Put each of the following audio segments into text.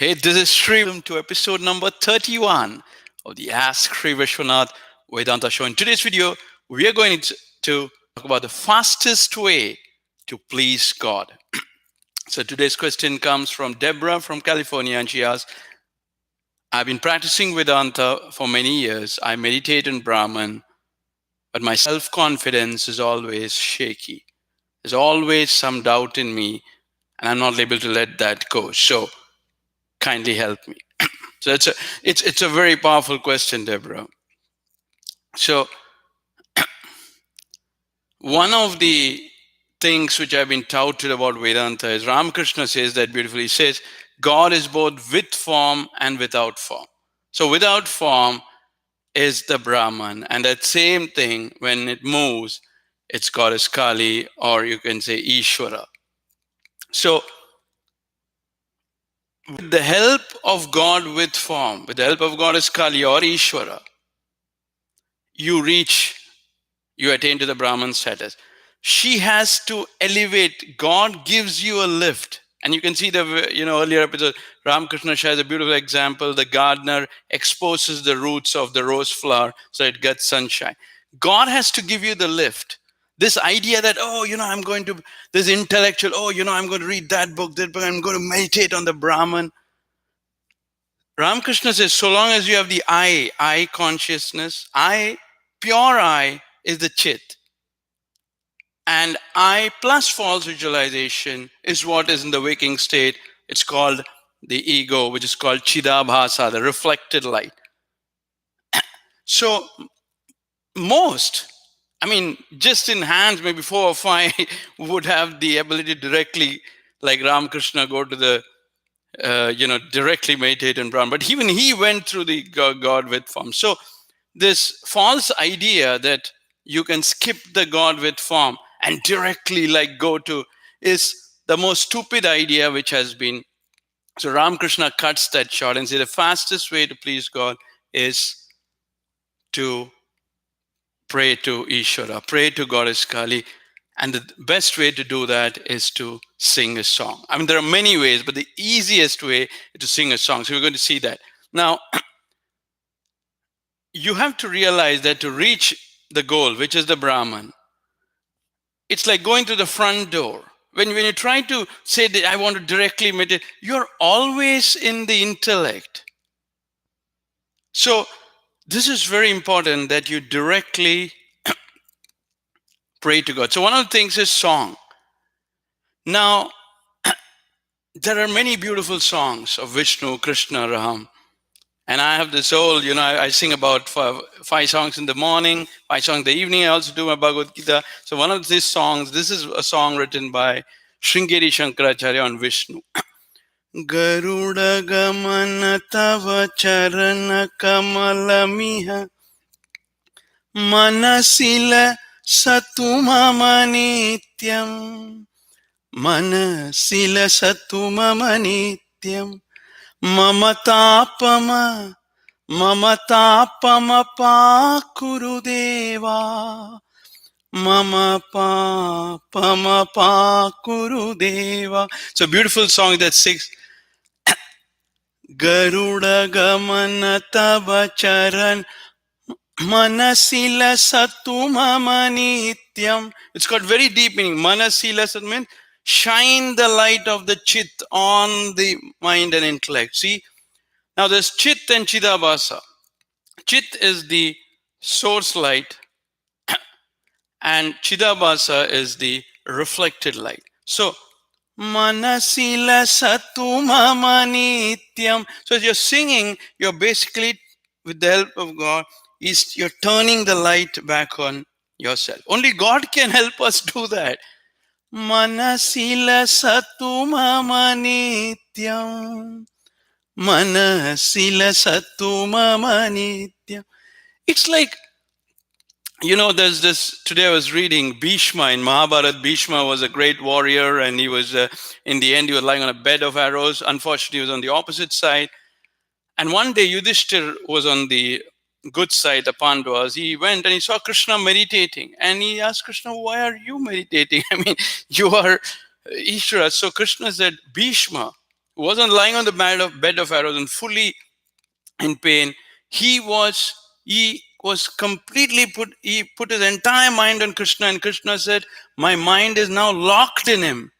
Hey, this is Sri. Welcome to episode number 31 of the Ask Sri Vishwanath Vedanta Show. In today's video, we are going to talk about the fastest way to please God. So today's question comes from Deborah from California, and she asks, I've been practicing Vedanta for many years. I meditate in Brahman, but my self-confidence is always shaky. There's always some doubt in me, and I'm not able to let that go. So kindly help me. So it's a very powerful question, Deborah. So one of the things which have been touted about Vedanta is Ramakrishna says that beautifully. He says God is both with form and without form. So without form is the Brahman, and that same thing when it moves, it's goddess Kali, or you can say Ishvara. So with the help of God with form, with the help of goddess Kali or Ishvara, you attain to the Brahman status. She has to elevate. God gives you a lift. And you can see the earlier episode, Ramakrishna shares a beautiful example. The gardener exposes the roots of the rose flower so it gets sunshine. God has to give you the lift. This idea that, I'm going to, this intellectual, I'm going to read that book, I'm going to meditate on the Brahman. Ramakrishna says, so long as you have the I consciousness, pure I is the chit. And I plus false visualization is what is in the waking state. It's called the ego, which is called Chidabhasa, the reflected light. So just in hands, maybe 4 or 5 would have the ability to directly, like Ramakrishna, go to the directly meditate in Brahman. But even he went through the God with form. So this false idea that you can skip the God with form and directly go to is the most stupid idea which has been. So Ramakrishna cuts that short and says the fastest way to please God is to pray to Ishvara, pray to Goddess Kali. And the best way to do that is to sing a song. There are many ways, but the easiest way is to sing a song. So we're going to see that. Now, you have to realize that to reach the goal, which is the Brahman, it's like going to the front door. When you try to say that I want to directly meditate, you're always in the intellect. So this is very important that you directly pray to God. So one of the things is song. Now, there are many beautiful songs of Vishnu, Krishna, Ram. And I have this whole, I sing about 5 songs in the morning, 5 songs in the evening. I also do my Bhagavad Gita. So one of these songs, this is a song written by Sringeri Shankaracharya on Vishnu. Garuda gamana tava charana kamalamiha manasila satuma nityam manasila satuma nityam Mamatapama Kurudeva Mama pa Kurudeva. So beautiful song that sings Garuda Gamana Tava Charan Manasila Satuma Nityam. It's got very deep meaning. Manasila Sat means shine the light of the chit on the mind and intellect. See, now there's chit and chidabhasa. Chit is the source light and chidabhasa is the reflected light. So manasila satuma nityam. So as you're singing, you're basically, with the help of God, you're turning the light back on yourself. Only God can help us do that. Manasila satuma nityam. Manasila satuma nityam. It's like, there's this, today I was reading Bhishma in Mahabharata. Bhishma was a great warrior, and he was, in the end, he was lying on a bed of arrows. Unfortunately, he was on the opposite side. And one day, Yudhishthir was on the good side, the Pandavas. He went and he saw Krishna meditating. And he asked Krishna, why are you meditating? You are Ishvara. So Krishna said, Bhishma, wasn't lying on the bed of arrows and fully in pain. He was completely he put his entire mind on Krishna, and Krishna said, my mind is now locked in him.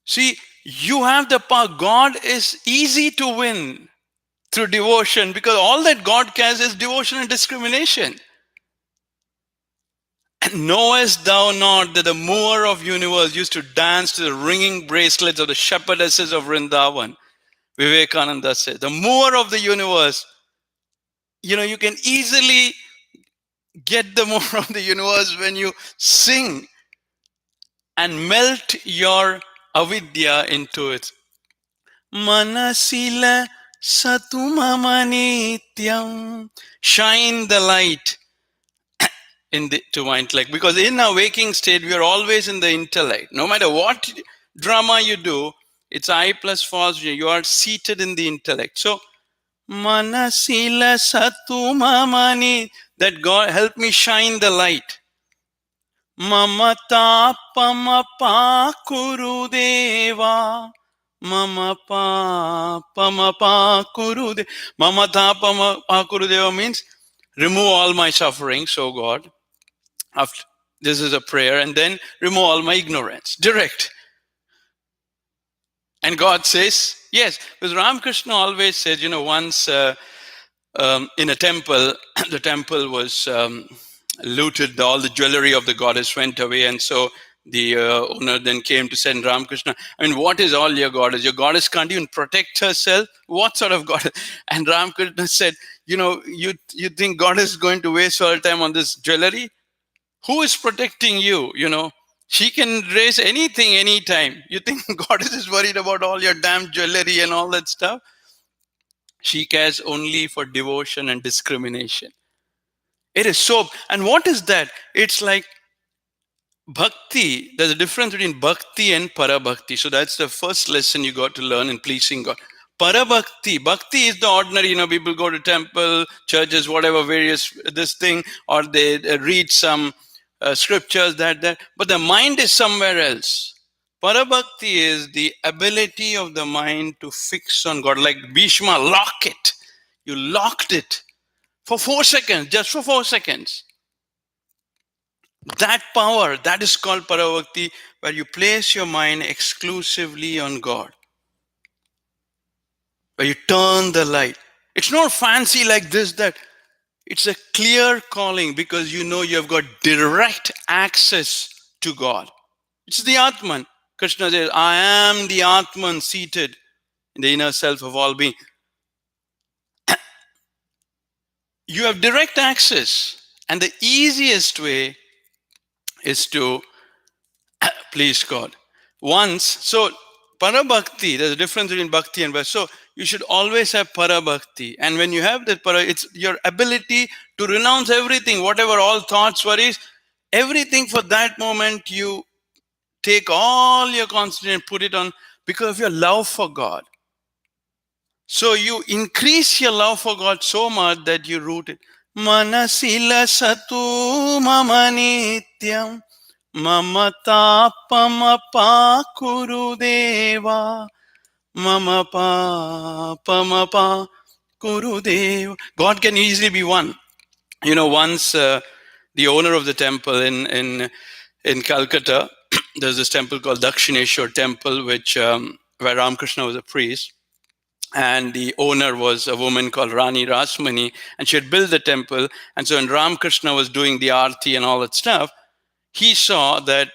See, you have the power. God is easy to win through devotion, because all that God cares is devotion and discrimination. And knowest thou not that the mover of universe used to dance to the ringing bracelets of the shepherdesses of Vrindavan? Vivekananda said, the mover of the universe, you can easily get the mover of the universe when you sing and melt your avidya into it. Manasila satumamanityam. Shine the light to my intellect, because in our waking state we are always in the intellect. No matter what drama you do, it's I plus false. You are seated in the intellect. So manasila satumamani, that God help me shine the light. Mamata pamapa kurudeva. Mamapa pamapa kurude. Mamata pamapa kurudeva means remove all my suffering, so God. After this is a prayer, and then remove all my ignorance. Direct. And God says, yes, because Ramakrishna always said, once in a temple, the temple was looted, all the jewelry of the goddess went away, and so the owner then came to send Ramakrishna, what is all your goddess? Your goddess can't even protect herself? What sort of goddess? And Ramakrishna said, you think God is going to waste all time on this jewelry? Who is protecting you? She can raise anything anytime. You think God is worried about all your damn jewelry and all that stuff? She cares only for devotion and discrimination. It is so. And what is that? It's like bhakti. There's a difference between bhakti and parabhakti. So that's the first lesson you got to learn in pleasing God. Parabhakti. Bhakti is the ordinary, people go to temple, churches, whatever, various this thing, or they read some scriptures, that. But the mind is somewhere else. Parabhakti is the ability of the mind to fix on God. Like Bhishma, lock it. You locked it for 4 seconds, just for 4 seconds. That power, that is called Parabhakti, where you place your mind exclusively on God. Where you turn the light. It's not fancy like this, that. It's a clear calling, because you have got direct access to God. It's the Atman. Krishna says, I am the Atman seated in the inner self of all being. You have direct access. And the easiest way is to please God. So parabhakti, there's a difference between bhakti and bhakti. So you should always have parabhakti. And when you have that it's your ability to renounce everything, whatever all thoughts, worries, everything for that moment. You take all your concentration and put it on because of your love for God. So you increase your love for God so much that you root it. Manasila satu mama nityam mamata pamapa kurudeva mamapa pamapa kurudeva. God can easily be one. Once the owner of the temple in Calcutta, there's this temple called Dakshineshwar Temple, which where Ramakrishna was a priest. And the owner was a woman called Rani Rasmani, and she had built the temple. And so when Ramakrishna was doing the arti and all that stuff, he saw that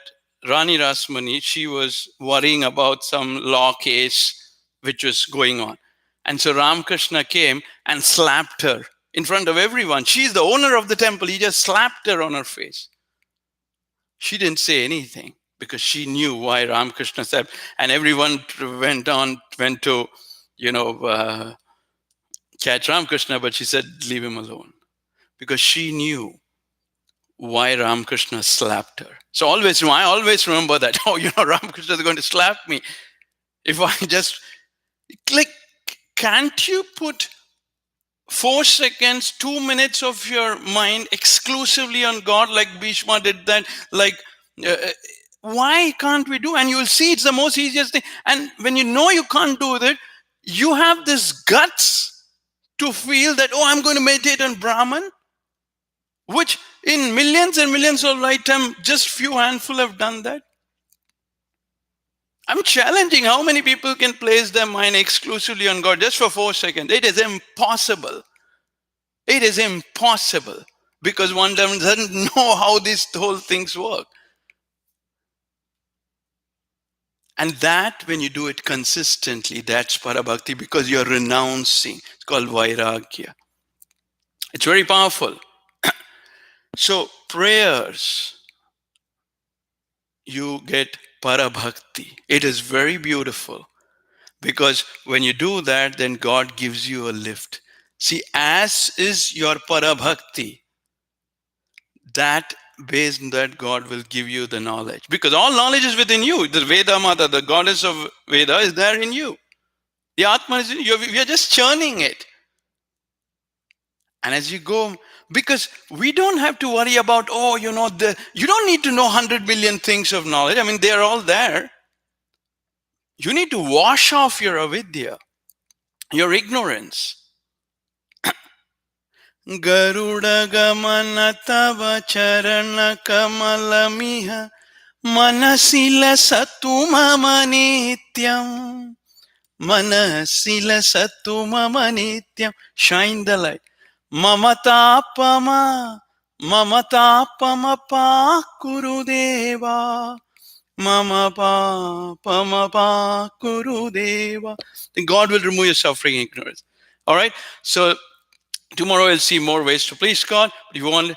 Rani Rasmani, she was worrying about some law case which was going on. And so Ramakrishna came and slapped her in front of everyone. She's the owner of the temple. He just slapped her on her face. She didn't say anything because she knew why Ramakrishna said, and everyone went to catch Ramakrishna, but she said, leave him alone. Because she knew why Ramakrishna slapped her. So I always remember that. Ramakrishna is going to slap me. If I just, can't you put 4 seconds, 2 minutes of your mind exclusively on God, like Bhishma did that? why can't we do? And you will see it's the most easiest thing. And when you know you can't do it, you have this guts to feel that, oh, I'm going to meditate on Brahman, which in millions and millions of lifetime, just few handful have done that. I'm challenging how many people can place their mind exclusively on God just for 4 seconds. It is impossible. It is impossible because one doesn't know how these whole things work. And that, when you do it consistently, that's parabhakti, because you're renouncing. It's called vairagya. It's very powerful. So prayers, you get parabhakti. It is very beautiful, because when you do that, then God gives you a lift. See, as is your parabhakti, that based on that God will give you the knowledge, because all knowledge is within you. The Veda Mata, the goddess of Veda, is there in you. The Atma is in you. We are just churning it. And as you go, because we don't have to worry about, you don't need to know 100 billion things of knowledge. I mean, they are all there. You need to wash off your avidya, your ignorance. Garuda gamana tava charana kamalamiha manasila satu mama nityam. Manasila satu mama nityam. Shine the light. Mamatapama pa kurudeva. Mama pa kurudeva. Then God will remove your suffering and ignorance. All right. So tomorrow we'll see more ways to please God. If you want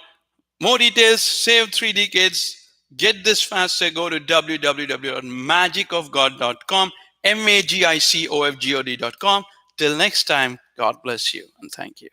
more details, save 3 decades, get this faster, go to www.magicofgod.com, magicofgod.com. Till next time, God bless you and thank you.